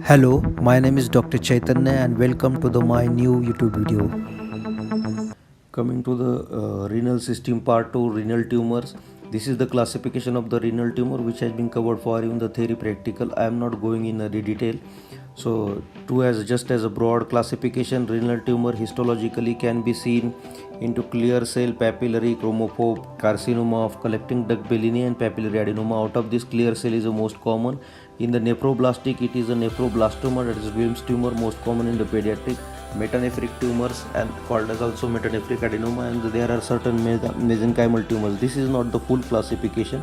Hello, my name is Dr. Chaitanya and welcome to my new YouTube video. Coming to the renal system part 2, renal tumors. This is the classification of the renal tumor which has been covered for you in the theory practical. I am not going in detail. So just as a broad classification, renal tumor histologically can be seen into clear cell papillary chromophobe carcinoma of collecting duct bellini and papillary adenoma. Out of this, clear cell is the most common. In the nephroblastic, it is a nephroblastoma, that is Wilms tumor, most common in the pediatric. Metanephric tumors and called as also metanephric adenoma, and there are certain mesenchymal tumors. This is not the full classification,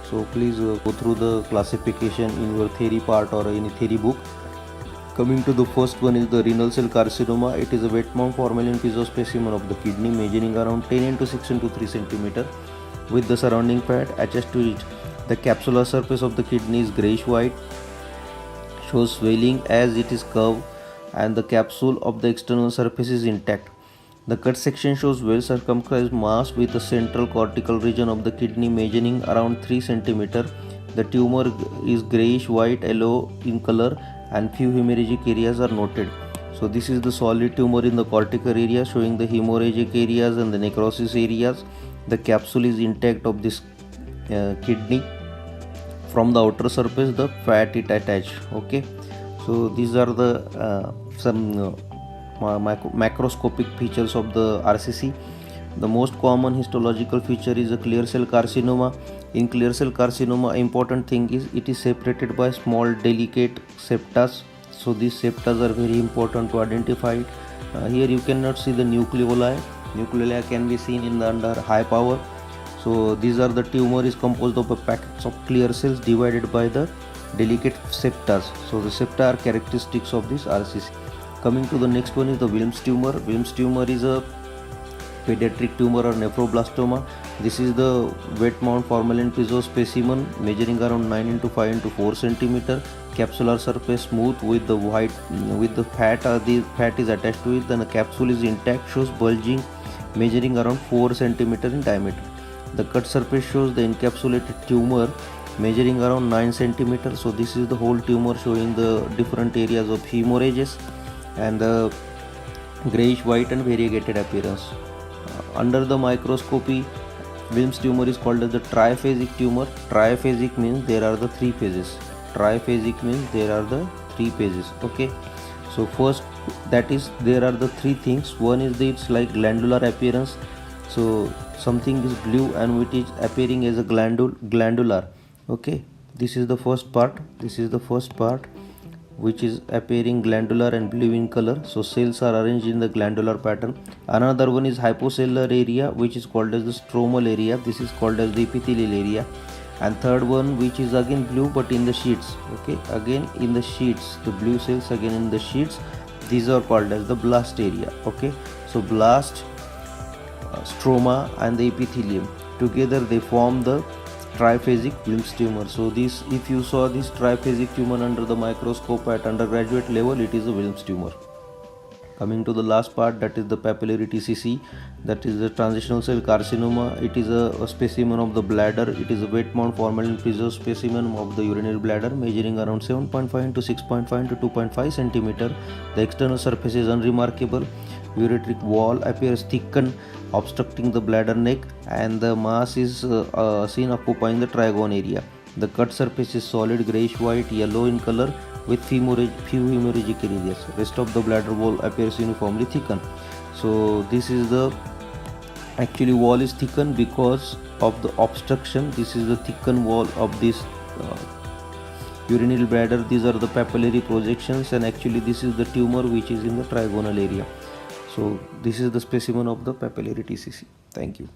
so please go through the classification in your theory part or any theory book. Coming to the first one is the renal cell carcinoma. It is a wet mount formalin piezo specimen of the kidney measuring around 10 into 6 into 3 cm with the surrounding fat attached to it. The capsular surface of the kidney is greyish white, shows swelling as it is curved, and the capsule of the external surface is intact. The cut section shows well circumscribed mass with the central cortical region of the kidney measuring around 3 cm. The tumor is greyish white yellow in color and few hemorrhagic areas are noted. So this is the solid tumor in the cortical area showing the hemorrhagic areas and the necrosis areas. The capsule is intact of this kidney. From the outer surface the fat it attached. Okay, so these are the some macroscopic features of the RCC. The most common histological feature is a clear cell carcinoma. In clear cell carcinoma, important thing is it is separated by small delicate septas. So these septas are very important to identify. Here you cannot see the nucleoli. Nucleoli can be seen in the under high power. So these are the tumor is composed of a packets of clear cells divided by the delicate septas. So the septa are characteristics of this RCC. Coming to the next one is the Wilms tumor. Wilms tumor is a pediatric tumor or nephroblastoma. This is the wet mount formalin piezo specimen measuring around 9 into 5 into 4 cm. Capsular surface smooth with the white with the fat. The fat is attached to it. Then the capsule is intact, shows bulging, measuring around 4 cm in diameter. The cut surface shows the encapsulated tumor measuring around 9 cm. So this is the whole tumor showing the different areas of hemorrhages and the greyish white and variegated appearance. Under the microscopy, Wilms tumor is called as the triphasic tumor. Triphasic means there are the three phases. Triphasic means there are the three phases. Okay, so first, that is there are the three things. One is it's like glandular appearance. So something is blue and it is appearing as a glandular. Okay, this is the first part. This is the first part which is appearing glandular and blue in color. So cells are arranged in the glandular pattern. Another one is hypocellular area, which is called as the stromal area. This is called as the epithelial area. And third one, which is again blue but in the sheets. Okay, again in the sheets, the blue cells again in the sheets. These are called as the blast area. Okay, so blast, stroma and the epithelium together they form the triphasic Wilms tumor. So this, if you saw this triphasic tumor under the microscope at undergraduate level, it is a Wilms tumor. Coming to the last part, that is the papillary TCC, that is the transitional cell carcinoma. It is a specimen of the bladder. It is a wet mount formalin piezo specimen of the urinary bladder measuring around 7.5 into 6.5 into 2.5 cm. The external surface is unremarkable. Ureteric wall appears thickened, obstructing the bladder neck, and the mass is seen occupying the trigone area. The cut surface is solid greyish white yellow in color with few hemorrhagic areas. Rest of the bladder wall appears uniformly thickened. So this is the actually wall is thickened because of the obstruction. This is the thickened wall of this urinary bladder. These are the papillary projections, and actually this is the tumor which is in the trigonal area. So this is the specimen of the papillary TCC. Thank you.